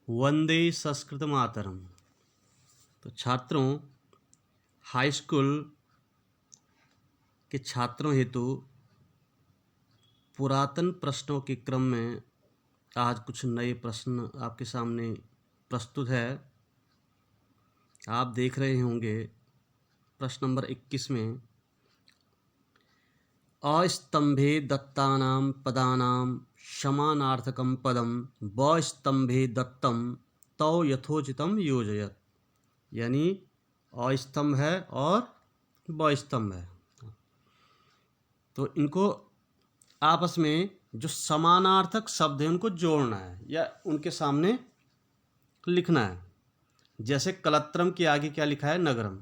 वंदे संस्कृत मातरम। तो छात्रों, high school के छात्रों हेतु पुरातन प्रश्नों के क्रम में आज कुछ नए प्रश्न आपके सामने प्रस्तुत है। आप देख रहे होंगे प्रश्न नंबर 21 में अस्तंभे दत्तानां पदानां समानार्थकं पदं बस्तंभे दत्तं तौ यथोचितं योजयत। यानी अस्तंभ है और बस्तंभ है, तो इनको आपस में जो समानार्थक शब्द है उनको जोड़ना है या उनके सामने लिखना है। जैसे कलत्रम के आगे क्या लिखा है? नगरम।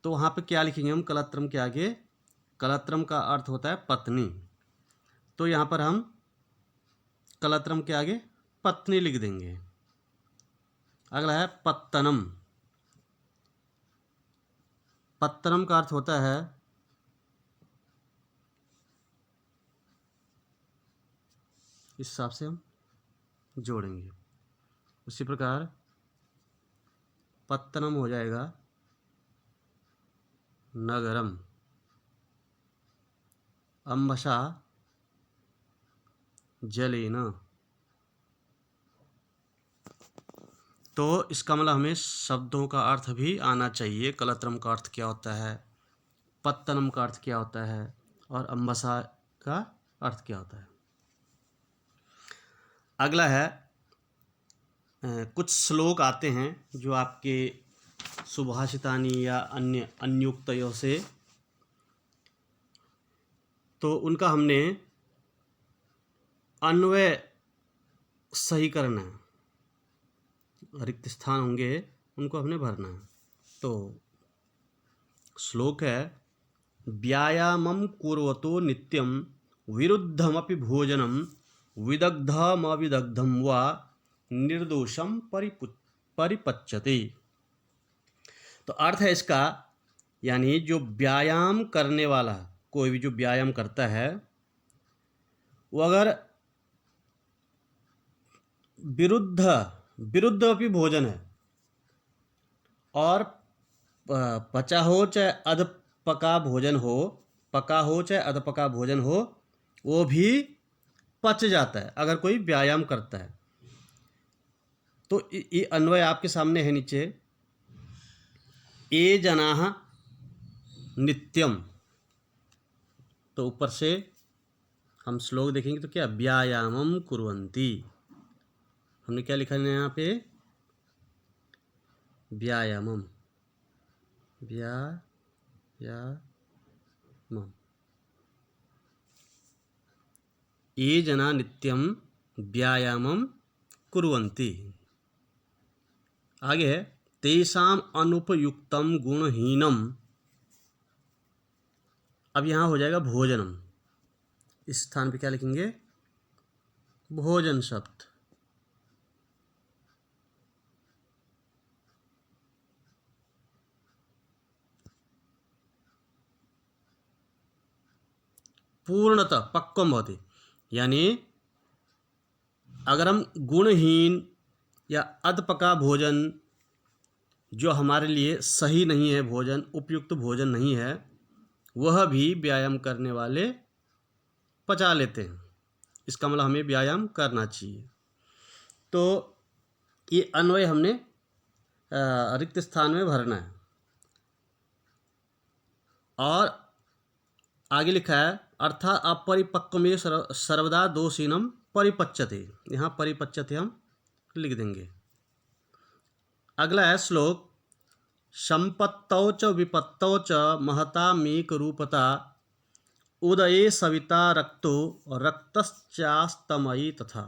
तो वहाँ पे क्या लिखेंगे हम? कलत्रम के आगे, कलत्रम का अर्थ होता है पत्नी, तो यहाँ पर हम कलत्रम के आगे पत्नी लिख देंगे। अगला है पत्तनम। पत्तनम का अर्थ होता है इस हिसाब से हम जोड़ेंगे। उसी प्रकार पत्तनम हो जाएगा नगरम। अम्बसा जलेन। तो इसका मतलब हमें शब्दों का अर्थ भी आना चाहिए। कलत्रम का अर्थ क्या होता है, पत्तनम का अर्थ क्या होता है और अम्बसा का अर्थ क्या होता है। अगला है कुछ श्लोक आते हैं जो आपके सुभाषितानी या अन्य अन्युक्तयों से, तो उनका हमने अन्वय सही करना है। रिक्त स्थान होंगे उनको हमने भरना है। तो श्लोक है व्यायामं कुर्वतो नित्यं विरुद्धमपि भोजनं विदग्धमविदग्धं वा निर्दोषं परिपच्यते। तो अर्थ है इसका, यानी जो व्यायाम करने वाला, कोई भी जो व्यायाम करता है वो अगर विरुद्ध अपनी भोजन है और पचा हो चाहे अध पका भोजन हो, पका हो चाहे अध पका भोजन हो, वो भी पच जाता है अगर कोई व्यायाम करता है। तो ये अन्वय आपके सामने है नीचे। ये जनाः नित्यम, तो ऊपर से हम श्लोक देखेंगे तो क्या व्यायामम कुर्वन्ति, हमने क्या लिखा है यहाँ पे? व्यायामम, व्यायामम। ये जना नित्यम व्यायामम कुर्वन्ति। आगे है तेषाम अनुपयुक्तम गुणहीनम। अब यहाँ हो जाएगा भोजनम, इस स्थान पे क्या लिखेंगे? भोजन शब्द। पूर्णतः पक्वम भवति, यानी अगर हम गुणहीन या अधपका भोजन जो हमारे लिए सही नहीं है, भोजन उपयुक्त भोजन नहीं है, वह भी व्यायाम करने वाले पचा लेते हैं। इसका मतलब हमें व्यायाम करना चाहिए। तो ये अन्वय हमने रिक्त स्थान में भरना है। और आगे लिखा है अर्थात अपरिपक्व में सर्वदा दोषीनम परिपच्यते। यहाँ परिपच्यते हम लिख देंगे। अगला है श्लोक संपत्तौ च विपत्तौ च महतामेक रूपता उदये सविता रक्तो रक्तश्चास्तमयी तथा।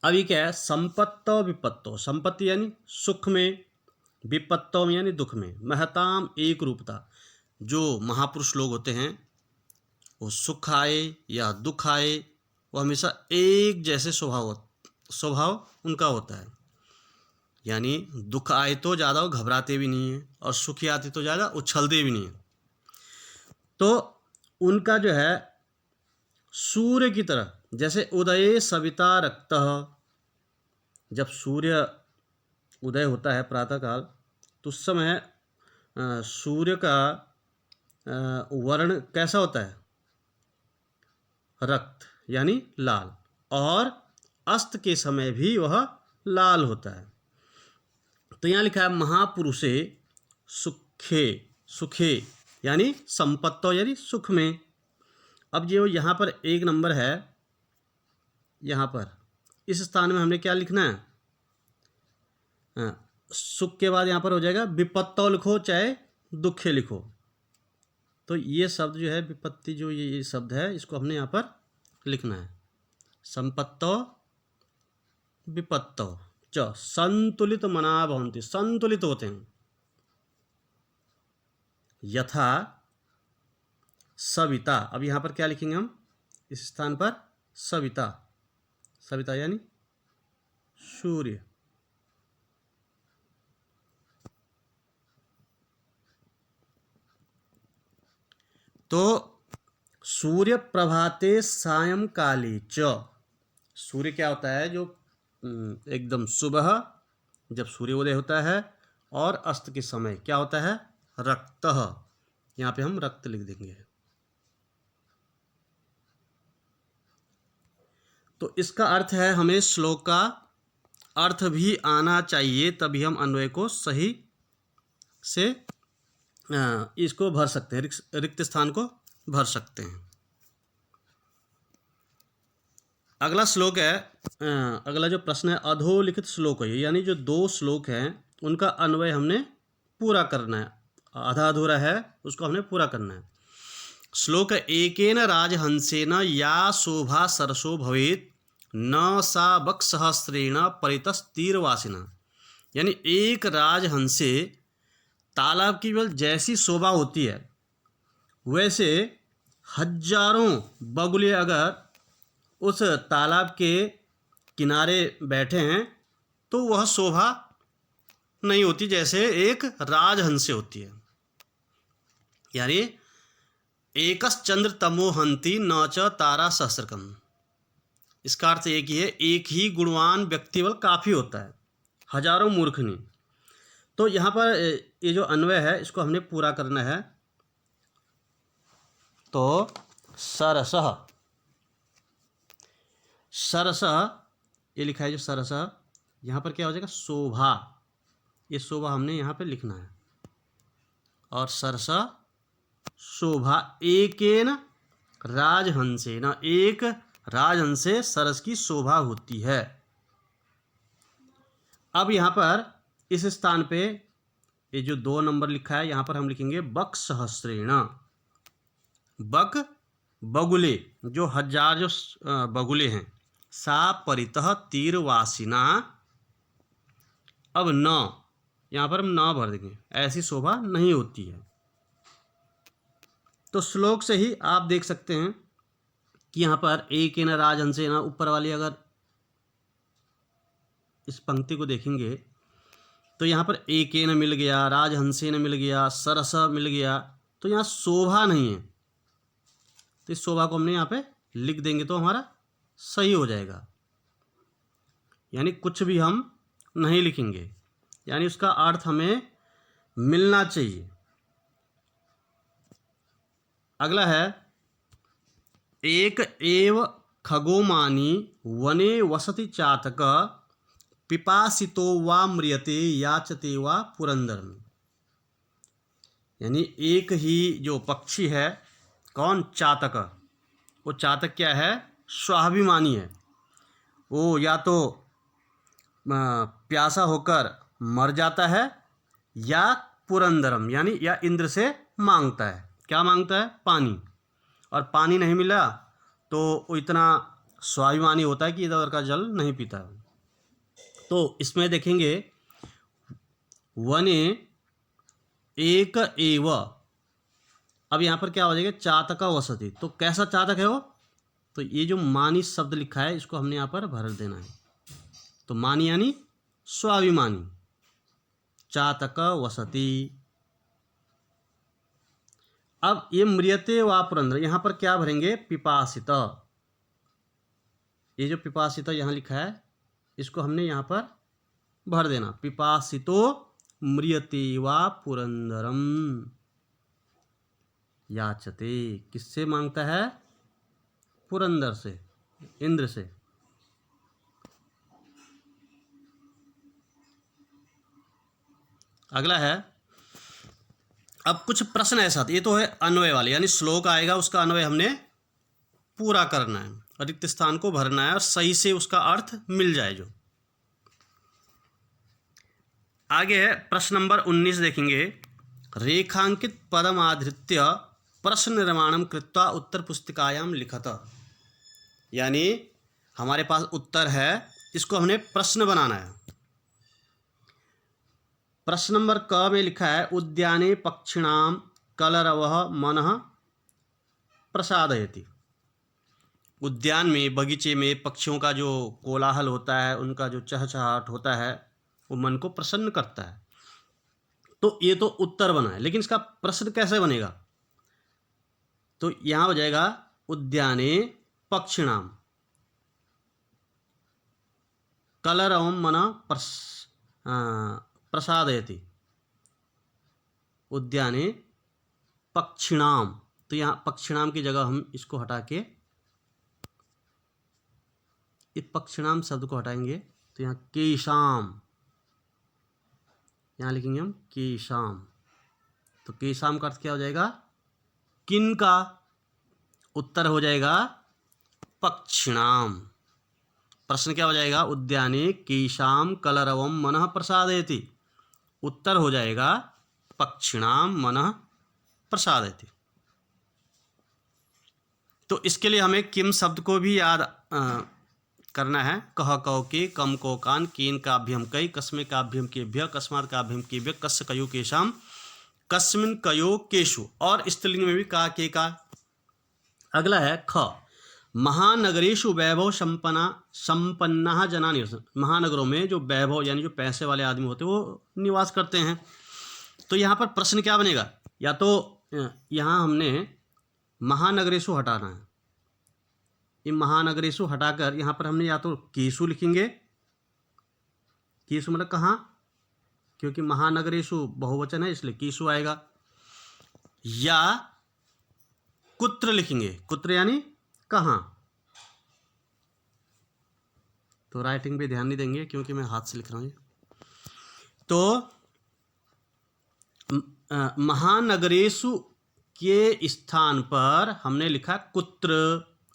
अभी क्या है? संपत्तौ विपत्तौ, संपत्ति यानी सुख में, विपत्तौ यानी दुख में, महताम एक रूपता। जो महापुरुष लोग होते हैं वो सुख आए या दुख आए वो हमेशा एक जैसे स्वभाव उनका होता है। यानी दुख आए तो ज़्यादा वो घबराते भी नहीं हैं और सुखी आते तो ज़्यादा उछलते भी नहीं हैं। तो उनका जो है सूर्य की तरह, जैसे उदये सविता रक्तः, जब सूर्य उदय होता है प्रातःकाल, तो उस समय सूर्य का वर्ण कैसा होता है? रक्त यानी लाल, और अस्त के समय भी वह लाल होता है। तो यहाँ लिखा है महापुरुषे सुखे, सुखे यानी संपत्तो यानी सुख में। अब जो यहाँ पर 1 नंबर है, यहाँ पर इस स्थान में हमने क्या लिखना है? सुख के बाद यहाँ पर हो जाएगा विपत्तो लिखो चाहे दुखे लिखो। तो ये शब्द जो है विपत्ति, जो ये शब्द है, इसको हमने यहाँ पर लिखना है संपत्तो विपत्तो च संतुलित मना भवन्ति, संतुलित होते हैं। यथा सविता, अब यहाँ पर क्या लिखेंगे हम इस स्थान पर? सविता, सविता यानी सूर्य। तो सूर्य प्रभाते सायंकाले च, सूर्य क्या होता है? जो एकदम सुबह जब सूर्योदय होता है, और अस्त के समय क्या होता है? रक्तः, यहाँ पे हम रक्त लिख देंगे। तो इसका अर्थ है, हमें श्लोक का अर्थ भी आना चाहिए, तभी हम अन्वय को सही से इसको भर सकते हैं, रिक्त स्थान को भर सकते हैं। अगला श्लोक है, अगला जो प्रश्न है अधोलिखित श्लोक है, यानी जो 2 श्लोक हैं उनका अन्वय हमने पूरा करना है, आधा अधूरा है उसको हमने पूरा करना है। श्लोक एकेन राजहंसेन या शोभा सरसो भवेत न सा बक्षसहस्रेण परितस्तीरवासिना, यानी एक राजहंस से तालाब की केवल जैसी शोभा होती है, वैसे हजारों बगुले अगर उस तालाब के किनारे बैठे हैं तो वह शोभा नहीं होती जैसे एक राजहंस से होती है। यानी एकस चंद्र तमो हंति न च तारा सहस्रकम, इसका अर्थ एक ही है, एक ही गुणवान व्यक्ति बल काफ़ी होता है, हजारों मूर्ख नहीं। तो यहाँ पर ये जो अन्वय है इसको हमने पूरा करना है। तो सरसः, सरसः ये लिखा है जो सरसः, यहाँ पर क्या हो जाएगा? शोभा, ये शोभा हमने यहाँ पे लिखना है, और सरसः शोभा एकेन राजहंसेन, एक राजहंस से सरस की शोभा होती है। अब यहाँ पर इस स्थान पे ये जो 2 नंबर लिखा है, यहाँ पर हम लिखेंगे बक सहस्रेण, बक बगुले, जो हजार जो बगुले हैं, सा परितः तीरवासिना। अब न, यहाँ पर हम न भर देंगे, ऐसी शोभा नहीं होती है। तो श्लोक से ही आप देख सकते हैं कि यहाँ पर एक न राजहंसे न, ऊपर वाली अगर इस पंक्ति को देखेंगे तो यहाँ पर एक न मिल गया, राजहंसे न मिल गया, सरस मिल गया, तो यहाँ शोभा नहीं है। तो इस शोभा को हमने यहाँ पे लिख देंगे तो हमारा सही हो जाएगा, यानी कुछ भी हम नहीं लिखेंगे, यानी उसका अर्थ हमें मिलना चाहिए। अगला है एक एव खगोमानी वने वसति चातक पिपासितो वा म्रियते याचते वा पुरंदर में, यानी एक ही जो पक्षी है, कौन? चातक। वो चातक क्या है? स्वाभिमानी है। वो या तो प्यासा होकर मर जाता है, या पुरंदरम यानी या इंद्र से मांगता है। क्या मांगता है? पानी। और पानी नहीं मिला तो वो इतना स्वाभिमानी होता है कि इधर का जल नहीं पीता। तो इसमें देखेंगे वने एक एव, अब यहाँ पर क्या हो जाएगा? चातक वसति। तो कैसा चातक है वो? तो ये जो मानी शब्द लिखा है इसको हमने यहाँ पर भर देना है। तो मानी यानी स्वाभिमानी, चातक वसति। अब ये म्रियते वा पुरंदर, यहाँ पर क्या भरेंगे? पिपासित। ये जो पिपासित यहाँ लिखा है इसको हमने यहाँ पर भर देना। पिपासितो म्रियते वा पुरंदरम याचते, किससे मांगता है? पुरंदर से, इंद्र से। अगला है, अब कुछ प्रश्न ऐसा, ये तो है अन्वय वाले, यानी श्लोक आएगा उसका अन्वय हमने पूरा करना है, रिक्त स्थान को भरना है और सही से उसका अर्थ मिल जाए जो। आगे है प्रश्न नंबर 19 देखेंगे। रेखांकित पदम आधृत्य प्रश्न निर्माणम कृत्वा उत्तर पुस्तिकायाम लिखत। यानी हमारे पास उत्तर है, इसको हमने प्रश्न बनाना है। प्रश्न नंबर क में लिखा है उद्याने पक्षिणाम कलरवः मनः प्रसादयति। उद्यान में, बगीचे में पक्षियों का जो कोलाहल होता है, उनका जो चहचहाट होता है, वो मन को प्रसन्न करता है। तो ये तो उत्तर बना है, लेकिन इसका प्रश्न कैसे बनेगा? तो यहां हो जाएगा उद्याने पक्षिणाम कलरवं मनः प्रसादयति। उद्याने पक्षिणाम, तो यहाँ पक्षिणाम की जगह हम इसको हटा के इस पक्षिणाम शब्द को हटाएंगे, तो यहाँ केशाम, यहाँ लिखेंगे हम केशाम। तो केशाम का अर्थ क्या हो जाएगा? किन का। उत्तर हो जाएगा पक्षिणाम। प्रश्न क्या हो जाएगा? उद्याने केशाम कलरवं मनः प्रसादयति। उत्तर हो जाएगा पक्षिणाम मनः प्रसादयति। तो इसके लिए हमें किम शब्द को भी याद करना है। कह कौ के, कम को कान, केन काभ्यम कई, कस्मे काभ्यम केभ्य, कस्मात् काभ्यम केभ्य, कस्य कयो केशाम, कस्मिन् कयो केशु। और स्त्रीलिंग में भी का, के का। अगला है ख, महानगरेषु वैभव संपन्ना जना निवसन। महानगरों में जो वैभव यानी जो पैसे वाले आदमी होते हैं वो निवास करते हैं। तो यहाँ पर प्रश्न क्या बनेगा? या तो यहाँ हमने महानगरेषु हटाना है, ये महानगरेषु हटाकर यहाँ पर हमने या तो केशु लिखेंगे, केशु मतलब कहाँ, क्योंकि महानगरेषु बहुवचन है इसलिए केशु आएगा, या कुत्र लिखेंगे, कुत्र यानी कहाँ। तो राइटिंग पे ध्यान नहीं देंगे क्योंकि मैं हाथ से लिख रहा हूँ। तो महानगरेषु के स्थान पर हमने लिखा कुत्र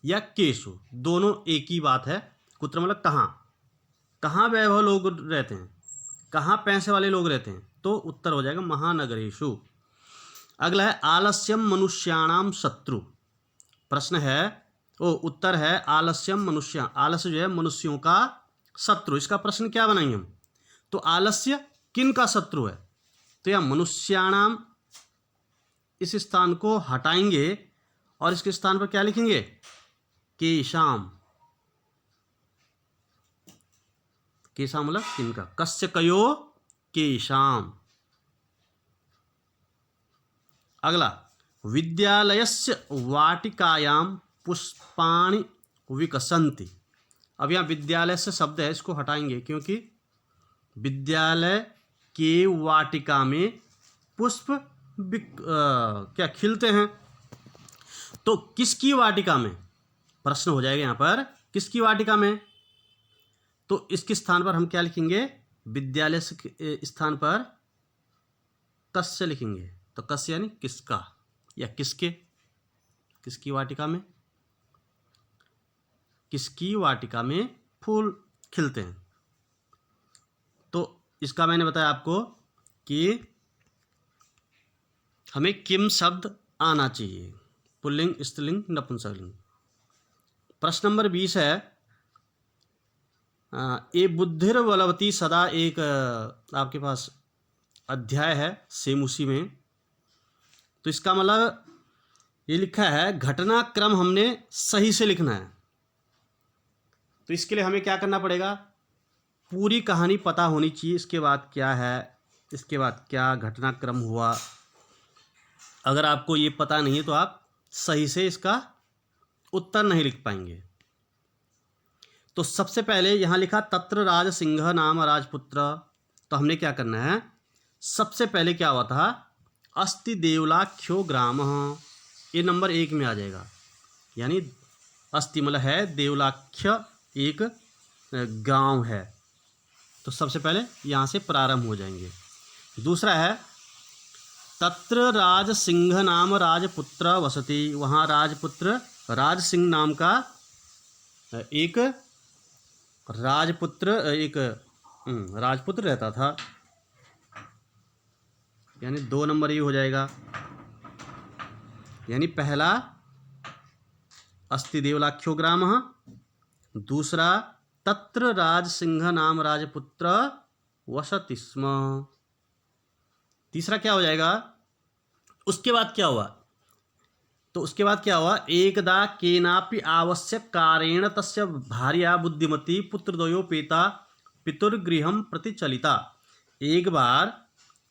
या केशु, दोनों एक ही बात है। कुत्र मतलब कहाँ, कहाँ वैभव लोग रहते हैं, कहाँ पैसे वाले लोग रहते हैं। तो उत्तर हो जाएगा महानगरेषु। अगला है आलस्यम मनुष्याणाम शत्रु। प्रश्न है, उत्तर है आलस्यम मनुष्य, आलस्य जो है मनुष्यों का शत्रु। इसका प्रश्न क्या बनाएंगे हम? तो आलस्य किन का शत्रु है? तो यह मनुष्याणाम, इस स्थान को हटाएंगे और इसके स्थान पर क्या लिखेंगे? केशाम। केशाम मतलब किनका, कस्य कयो केशाम। अगला, विद्यालयस्य वाटिकायाम पुष्पाणि विकसन्ति। अब यहाँ विद्यालय से शब्द है, इसको हटाएंगे क्योंकि विद्यालय के वाटिका में पुष्प क्या खिलते हैं। तो किसकी वाटिका में? प्रश्न हो जाएगा यहाँ पर किसकी वाटिका में। तो इसके स्थान पर हम क्या लिखेंगे? विद्यालय के स्थान पर कस्य लिखेंगे। तो कस्य यानी किसका या किसके, किसकी वाटिका में, किसकी वाटिका में फूल खिलते हैं। तो इसका मैंने बताया आपको कि हमें किम शब्द आना चाहिए, पुल्लिंग, स्त्रीलिंग, नपुंसकलिंग। प्रश्न नंबर 20 है ये बुद्धिर बलवती सदा, एक आपके पास अध्याय है सेम उसी में। तो इसका मतलब ये लिखा है घटनाक्रम हमने सही से लिखना है। तो इसके लिए हमें क्या करना पड़ेगा? पूरी कहानी पता होनी चाहिए, इसके बाद क्या है, इसके बाद क्या घटनाक्रम हुआ। अगर आपको ये पता नहीं है तो आप सही से इसका उत्तर नहीं लिख पाएंगे। तो सबसे पहले यहाँ लिखा तत्र राज सिंह नाम राजपुत्र, तो हमने क्या करना है, सबसे पहले क्या हुआ था, अस्ति देवलाख्यो ग्राम, ये नंबर 1 में आ जाएगा। यानी अस्ति मतलब है, देवलाख्य एक गांव है, तो सबसे पहले यहाँ से प्रारंभ हो जाएंगे। दूसरा है तत्र राज सिंह नाम राजपुत्र वसति, वहाँ राजपुत्र राज सिंह नाम का एक राजपुत्र राजपुत्र रहता था, यानी 2 नंबर ये हो जाएगा। यानी पहला अस्ति देवलाख्यो ग्राम, दूसरा तत्र राज सिंह नाम राजपुत्र वसति स्म। तीसरा क्या हो जाएगा, उसके बाद क्या हुआ, तो उसके बाद क्या हुआ, एकदा केनापि आवश्यक कारेण तस्य भार्या बुद्धिमती पुत्रद्वयोपेता पितुर्गृहं प्रति चलिता। एक बार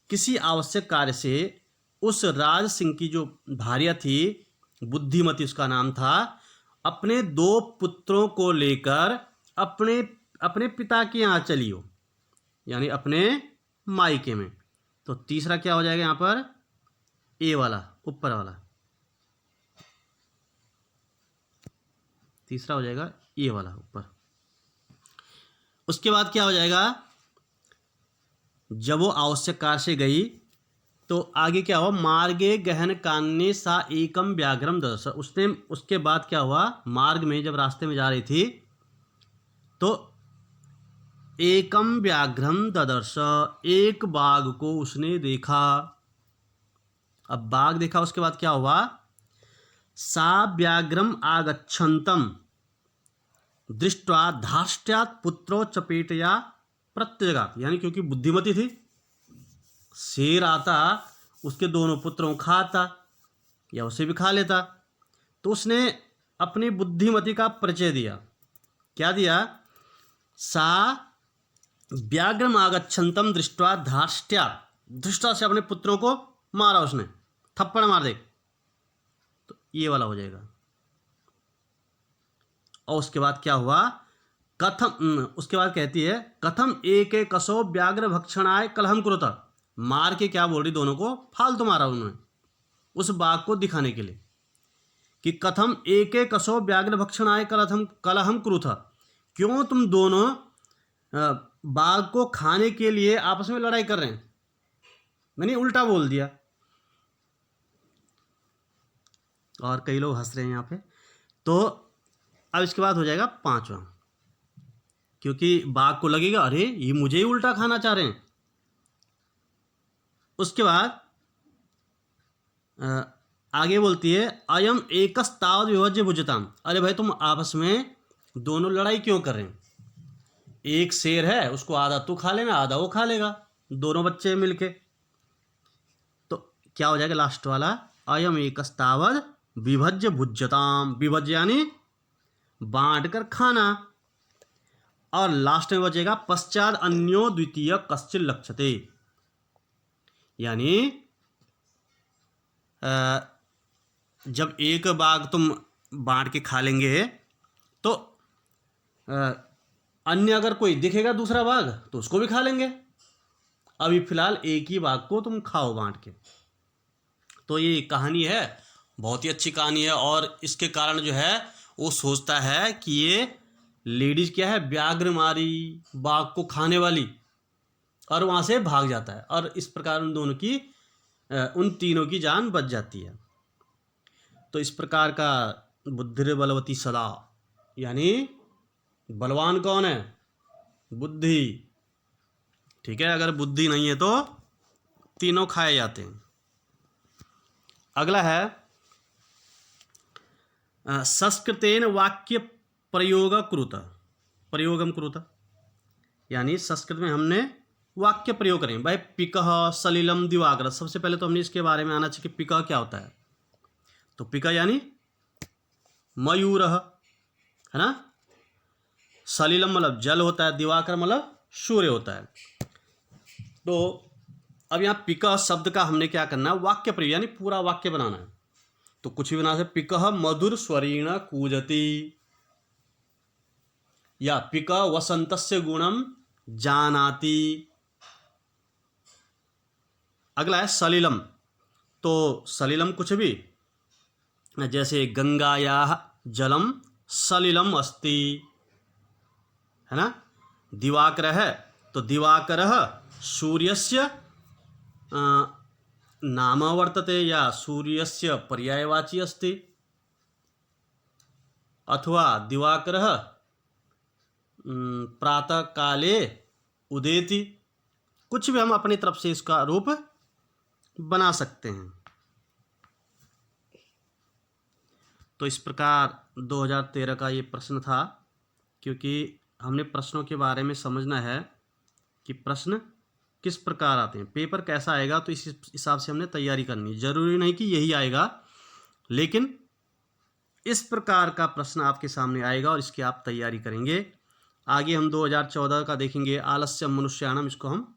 किसी आवश्यक कार्य से उस राज सिंह की जो भार्या थी बुद्धिमती, उसका नाम था, अपने 2 पुत्रों को लेकर अपने पिता के यहाँ चली हो, यानी अपने मायके में। तो तीसरा क्या हो जाएगा यहाँ पर, ए वाला, ऊपर वाला, तीसरा हो जाएगा ये वाला ऊपर। उसके बाद क्या हो जाएगा, जब वो आवश्यक कार्य से गई तो आगे क्या हुआ, मार्गे गहन कान्ये सा एकम व्याघ्रम ददर्श। उसने उसके बाद क्या हुआ, मार्ग में जब रास्ते में जा रही थी तो एकम व्याघ्रम ददर्श, एक बाघ को उसने देखा। अब बाघ देखा, उसके बाद क्या हुआ, सा व्याघ्रम आगच्छन्तम दृष्ट्वा धार्ष्ट्यात् पुत्रो चपेटया प्रत्यगात। यानी क्योंकि बुद्धिमती थी, शेर आता उसके दोनों पुत्रों को खाता या उसे भी खा लेता, तो उसने अपनी बुद्धिमती का परिचय दिया। क्या दिया, सा व्याघ्रम आगच्छन्तम दृष्ट्वा धार्ष्ट्यात्, दृष्टा से अपने पुत्रों को मारा, उसने थप्पड़ मार दे, तो ये वाला हो जाएगा। और उसके बाद क्या हुआ, कथम, उसके बाद कहती है कथम एक कसो व्याघ्र भक्षणाय कलहम कुरुता। मार के क्या बोल रही, दोनों को फालतू मारा उन्होंने, उस बाघ को दिखाने के लिए कि कथम एक कसो व्याघ्र भक्षणाय कलहम कुरुता, क्यों तुम दोनों बाघ को खाने के लिए आपस में लड़ाई कर रहे हैं। मैंने उल्टा बोल दिया, और कई लोग हंस रहे हैं यहाँ पे। तो अब इसके बाद हो जाएगा 5वां, क्योंकि बाघ को लगेगा अरे ये मुझे ही उल्टा खाना चाह रहे हैं। उसके बाद आगे बोलती है अयम एकस्तावद विभज्य भुजताम। अरे भाई तुम आपस में दोनों लड़ाई क्यों कर रहे हैं, एक शेर है उसको आधा तू खा लेना आधा वो खा लेगा, दोनों बच्चे मिलके। तो क्या हो जाएगा लास्ट वाला, अयम एकस्तावद विभज्य भुज्यताम, विभज्य यानी बांट कर खाना, और लास्ट में बचेगा पश्चात अन्यो द्वितीय कश्चित लक्ष्यते। यानी जब एक बाघ तुम बांट के खा लेंगे तो अन्य अगर कोई दिखेगा दूसरा बाघ तो उसको भी खा लेंगे। अभी फिलहाल एक ही बाघ को तुम खाओ बांट के। तो ये कहानी है, बहुत ही अच्छी कहानी है, और इसके कारण जो है वो सोचता है कि ये लेडीज क्या है, व्याघ्र मारी बाघ को खाने वाली, और वहाँ से भाग जाता है, और इस प्रकार उन तीनों की जान बच जाती है। तो इस प्रकार का बुद्धि बलवती सदा, यानी बलवान कौन है, बुद्धि। ठीक है, अगर बुद्धि नहीं है तो तीनों खाए जाते हैं। अगला है संस्कृतेन वाक्य प्रयोगम कुरुत, यानी संस्कृत में हमने वाक्य प्रयोग करें। भाई पिकः सलिलम दिवाकर, सबसे पहले तो हमने इसके बारे में आना चाहिए कि पिकः क्या होता है। तो पिकः यानी मयूर है ना, सलिलम मतलब जल होता है, दिवाकर मतलब सूर्य होता है। तो अब यहाँ पिकः शब्द का हमने क्या करना है, वाक्य प्रयोग यानी पूरा वाक्य बनाना है। तो कुछ भी बना सकते, पिकः मधुर स्वरेण कूजति, या पिक वसंतस्य गुणम जानाति। अगला है सलिलम। तो सलिलम कुछ भी, जैसे गंगायाः जलम सलिलम अस्ति, है ना। दिवाकरः, तो दिवाकरः सूर्यस्य नाम वर्तते या सूर्यस्य पर्यायवाची अस्ति। अथवा दिवाकरः प्रातःकाले उदेति। कुछ भी हम अपनी तरफ से इसका रूप बना सकते हैं। तो इस प्रकार 2013 का ये प्रश्न था, क्योंकि हमने प्रश्नों के बारे में समझना है कि प्रश्न किस प्रकार आते हैं, पेपर कैसा आएगा, तो इस हिसाब से हमने तैयारी करनी। ज़रूरी नहीं कि यही आएगा, लेकिन इस प्रकार का प्रश्न आपके सामने आएगा और इसकी आप तैयारी करेंगे। आगे हम 2014 का देखेंगे, आलस्यम मनुष्याणम, इसको हम